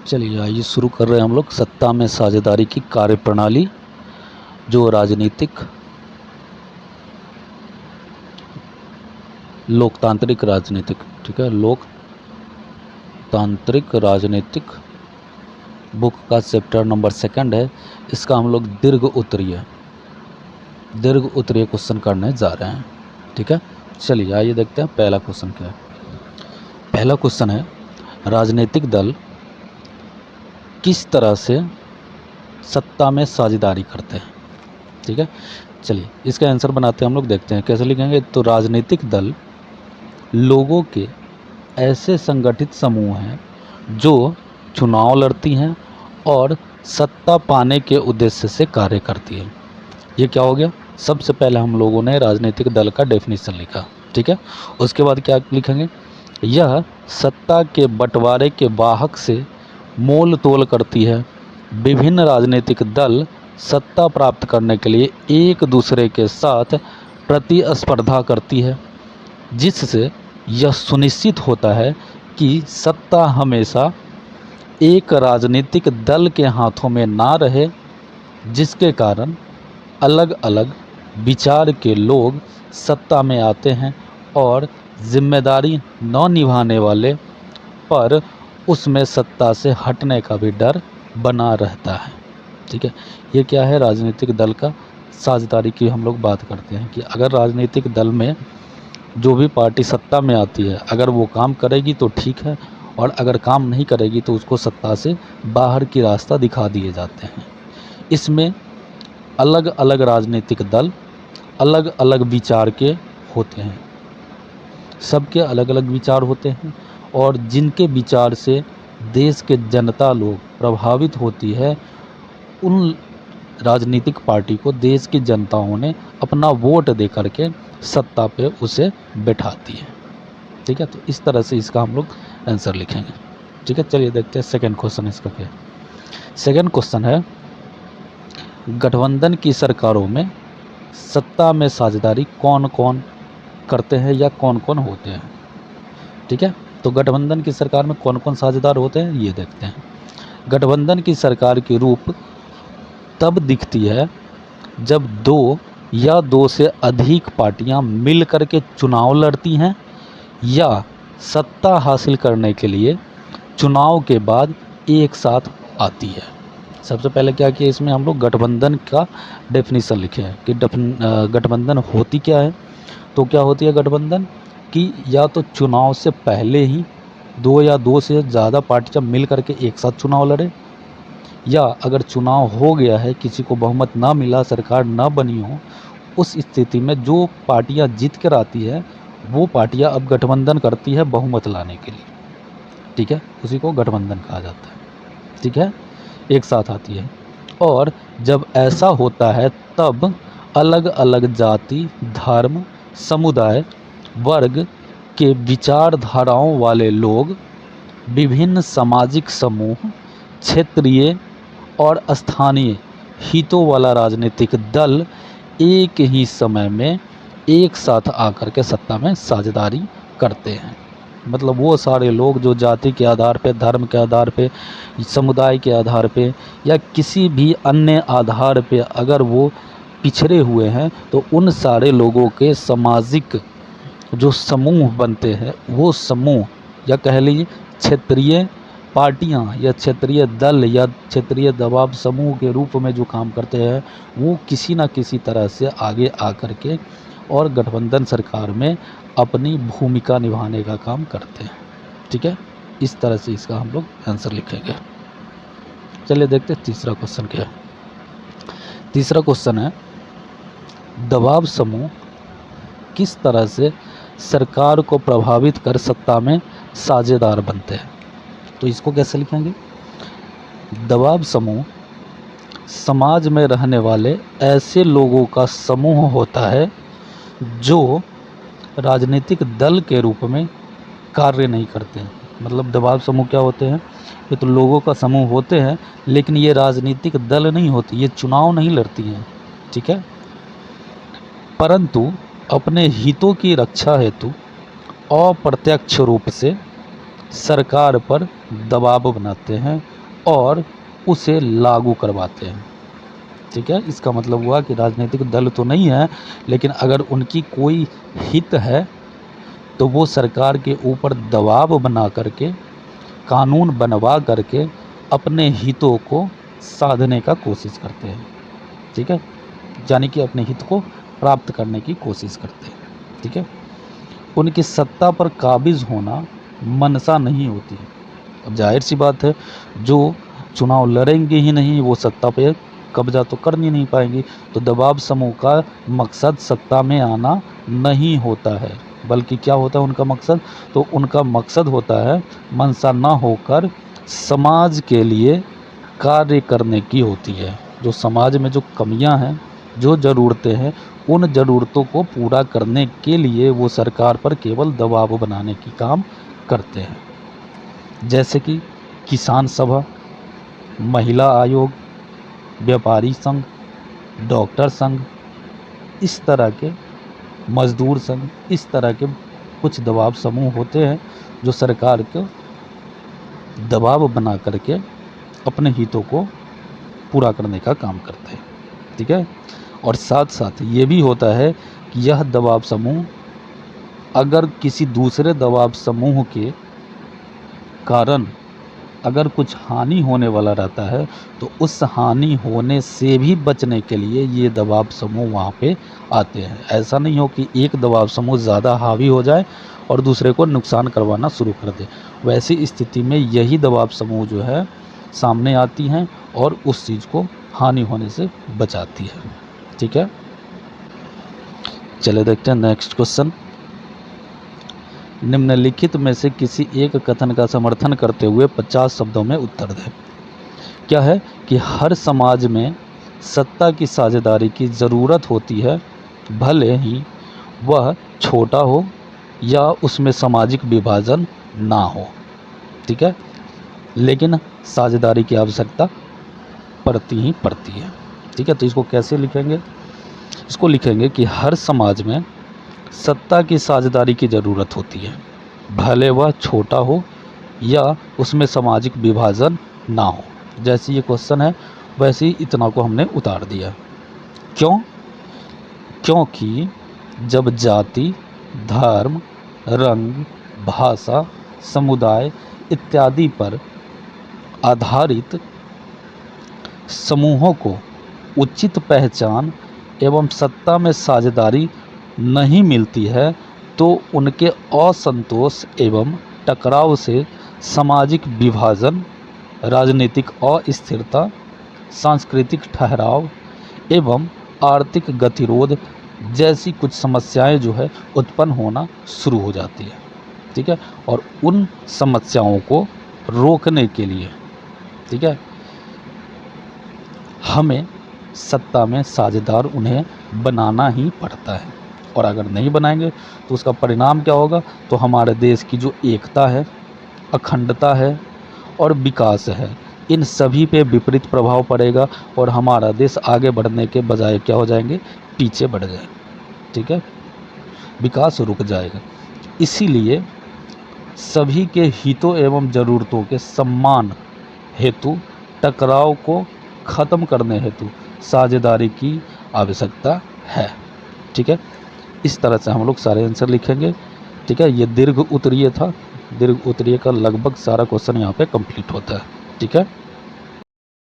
चलिए आइए शुरू कर रहे हैं हम लोग सत्ता में साझेदारी की कार्यप्रणाली जो लोकतांत्रिक राजनीतिक, ठीक है, लोकतांत्रिक राजनीतिक बुक का चैप्टर नंबर 2 है। इसका हम लोग दीर्घ उत्तरीय क्वेश्चन करने जा रहे हैं, ठीक है। चलिए आइए देखते हैं पहला क्वेश्चन क्या है। पहला क्वेश्चन है, राजनीतिक दल किस तरह से सत्ता में साझेदारी करते हैं, ठीक है। चलिए इसका आंसर बनाते हैं हम लोग, देखते हैं कैसे लिखेंगे। तो राजनीतिक दल लोगों के ऐसे संगठित समूह हैं जो चुनाव लड़ती हैं और सत्ता पाने के उद्देश्य से कार्य करती है। ये क्या हो गया? सबसे पहले हम लोगों ने राजनीतिक दल का डेफिनेशन लिखा, ठीक है। उसके बाद क्या लिखेंगे? यह सत्ता के बंटवारे के वाहक से मोल तोल करती है। विभिन्न राजनीतिक दल सत्ता प्राप्त करने के लिए एक दूसरे के साथ प्रतिस्पर्धा करती है, जिससे यह सुनिश्चित होता है कि सत्ता हमेशा एक राजनीतिक दल के हाथों में ना रहे, जिसके कारण अलग अलग विचार के लोग सत्ता में आते हैं और जिम्मेदारी न निभाने वाले पर उसमें सत्ता से हटने का भी डर बना रहता है, ठीक है। ये क्या है? राजनीतिक दल का साझेदारी की हम लोग बात करते हैं कि अगर राजनीतिक दल में जो भी पार्टी सत्ता में आती है, अगर वो काम करेगी तो ठीक है, और अगर काम नहीं करेगी तो उसको सत्ता से बाहर की रास्ता दिखा दिए जाते हैं। इसमें अलग अलग राजनीतिक दल अलग अलग विचार के होते हैं, सबके अलग अलग विचार होते हैं, और जिनके विचार से देश के जनता लोग प्रभावित होती है, उन राजनीतिक पार्टी को देश की जनताओं ने अपना वोट दे करके सत्ता पे उसे बैठाती है, ठीक है। तो इस तरह से इसका हम लोग आंसर लिखेंगे, ठीक है। चलिए देखते हैं सेकंड क्वेश्चन इसका क्या है। सेकंड क्वेश्चन है, गठबंधन की सरकारों में सत्ता में साझेदारी कौन कौन करते हैं या कौन कौन होते हैं, ठीक है। तो गठबंधन की सरकार में कौन कौन साझेदार होते हैं ये देखते हैं। गठबंधन की सरकार की रूप तब दिखती है जब दो या दो से अधिक पार्टियां मिल करके चुनाव लड़ती हैं या सत्ता हासिल करने के लिए चुनाव के बाद एक साथ आती है। सबसे पहले क्या किया, इसमें हम लोग गठबंधन का डेफिनेशन लिखे हैं कि गठबंधन होती क्या है। तो क्या होती है गठबंधन कि या तो चुनाव से पहले ही दो या दो से ज़्यादा पार्टियां मिल करके एक साथ चुनाव लड़े, या अगर चुनाव हो गया है, किसी को बहुमत ना मिला, सरकार ना बनी हो, उस स्थिति में जो पार्टियां जीत कर आती है वो पार्टियां अब गठबंधन करती है बहुमत लाने के लिए, ठीक है। उसी को गठबंधन कहा जाता है, ठीक है, एक साथ आती है। और जब ऐसा होता है तब अलग अलग जाति, धर्म, समुदाय, वर्ग के विचारधाराओं वाले लोग, विभिन्न सामाजिक समूह, क्षेत्रीय और स्थानीय हितों वाला राजनीतिक दल एक ही समय में एक साथ आकर के सत्ता में साझेदारी करते हैं। मतलब वो सारे लोग जो जाति के आधार पे, धर्म के आधार पे, समुदाय के आधार पे या किसी भी अन्य आधार पे अगर वो पिछड़े हुए हैं, तो उन सारे लोगों के सामाजिक जो समूह बनते हैं, वो समूह या कह लीजिए क्षेत्रीय पार्टियां या क्षेत्रीय दल या क्षेत्रीय दबाव समूह के रूप में जो काम करते हैं, वो किसी न किसी तरह से आगे आकर के और गठबंधन सरकार में अपनी भूमिका निभाने का काम करते हैं, ठीक है। इस तरह से इसका हम लोग आंसर लिखेंगे। चलिए देखते हैं तीसरा क्वेश्चन क्या है। तीसरा क्वेश्चन है, दबाव समूह किस तरह से सरकार को प्रभावित कर सत्ता में साझेदार बनते हैं। तो इसको कैसे लिखेंगे? दबाव समूह समाज में रहने वाले ऐसे लोगों का समूह होता है जो राजनीतिक दल के रूप में कार्य नहीं करते हैं। मतलब दबाव समूह क्या होते हैं? ये तो लोगों का समूह होते हैं, लेकिन ये राजनीतिक दल नहीं होती, ये चुनाव नहीं लड़ती हैं, ठीक है, परंतु अपने हितों की रक्षा हेतु अप्रत्यक्ष रूप से सरकार पर दबाव बनाते हैं और उसे लागू करवाते हैं। ठीक है, इसका मतलब हुआ कि राजनीतिक दल तो नहीं है, लेकिन अगर उनकी कोई हित है तो वो सरकार के ऊपर दबाव बना करके, कानून बनवा करके अपने हितों को साधने का कोशिश करते हैं। ठीक है, यानी कि अपने हित को प्राप्त करने की कोशिश करते हैं। ठीक है, उनकी सत्ता पर काबिज होना मनसा नहीं होती। अब जाहिर सी बात है, जो चुनाव लड़ेंगे ही नहीं वो सत्ता पे कब्जा तो कर नहीं पाएंगे। तो दबाव समूह का मकसद सत्ता में आना नहीं होता है, बल्कि क्या होता है उनका मकसद? तो उनका मकसद होता है मनसा ना होकर समाज के लिए कार्य करने की होती है। जो समाज में जो कमियां हैं, जो ज़रूरतें हैं, उन ज़रूरतों को पूरा करने के लिए वो सरकार पर केवल दबाव बनाने की काम करते हैं। जैसे कि किसान सभा, महिला आयोग, व्यापारी संघ, डॉक्टर संघ, इस तरह के मजदूर संघ, इस तरह के कुछ दबाव समूह होते हैं जो सरकार को दबाव बना करके अपने हितों को पूरा करने का काम करते हैं। ठीक है, और साथ साथ ये भी होता है कि यह दबाव समूह अगर किसी दूसरे दबाव समूह के कारण अगर कुछ हानि होने वाला रहता है तो उस हानि होने से भी बचने के लिए ये दबाव समूह वहाँ पे आते हैं। ऐसा नहीं हो कि एक दबाव समूह ज़्यादा हावी हो जाए और दूसरे को नुकसान करवाना शुरू कर दे। वैसी स्थिति में यही दबाव समूह जो है सामने आती हैं और उस चीज़ को हानि होने से बचाती है। ठीक है, चले देखते हैं नेक्स्ट क्वेश्चन। निम्नलिखित में से किसी एक कथन का समर्थन करते हुए 50 शब्दों में उत्तर दें। क्या है कि हर समाज में सत्ता की साझेदारी की ज़रूरत होती है, भले ही वह छोटा हो या उसमें सामाजिक विभाजन ना हो। ठीक है, लेकिन साझेदारी की आवश्यकता पड़ती ही पड़ती है। ठीक है, तो इसको कैसे लिखेंगे? इसको लिखेंगे कि हर समाज में सत्ता की साझेदारी की ज़रूरत होती है, भले वह छोटा हो या उसमें सामाजिक विभाजन ना हो। जैसे ये क्वेश्चन है वैसे ही इतना को हमने उतार दिया। क्यों? क्योंकि जब जाति, धर्म, रंग, भाषा, समुदाय इत्यादि पर आधारित समूहों को उचित पहचान एवं सत्ता में साझेदारी नहीं मिलती है तो उनके असंतोष एवं टकराव से सामाजिक विभाजन, राजनीतिक अस्थिरता, सांस्कृतिक ठहराव एवं आर्थिक गतिरोध जैसी कुछ समस्याएं जो है उत्पन्न होना शुरू हो जाती है। ठीक है, और उन समस्याओं को रोकने के लिए, ठीक है, हमें सत्ता में साझेदार उन्हें बनाना ही पड़ता है। और अगर नहीं बनाएंगे तो उसका परिणाम क्या होगा? तो हमारे देश की जो एकता है, अखंडता है और विकास है, इन सभी पे विपरीत प्रभाव पड़ेगा और हमारा देश आगे बढ़ने के बजाय क्या हो जाएंगे? पीछे बढ़ जाएंगे। ठीक है, विकास रुक जाएगा। इसीलिए सभी के हितों एवं ज़रूरतों के सम्मान हेतु, टकराव को ख़त्म करने हेतु साझेदारी की आवश्यकता है। ठीक है, इस तरह से हम लोग सारे आंसर लिखेंगे। ठीक है, ये दीर्घ उत्तरीय था। दीर्घ उत्तरीय का लगभग सारा क्वेश्चन यहाँ पे कंप्लीट होता है। ठीक है।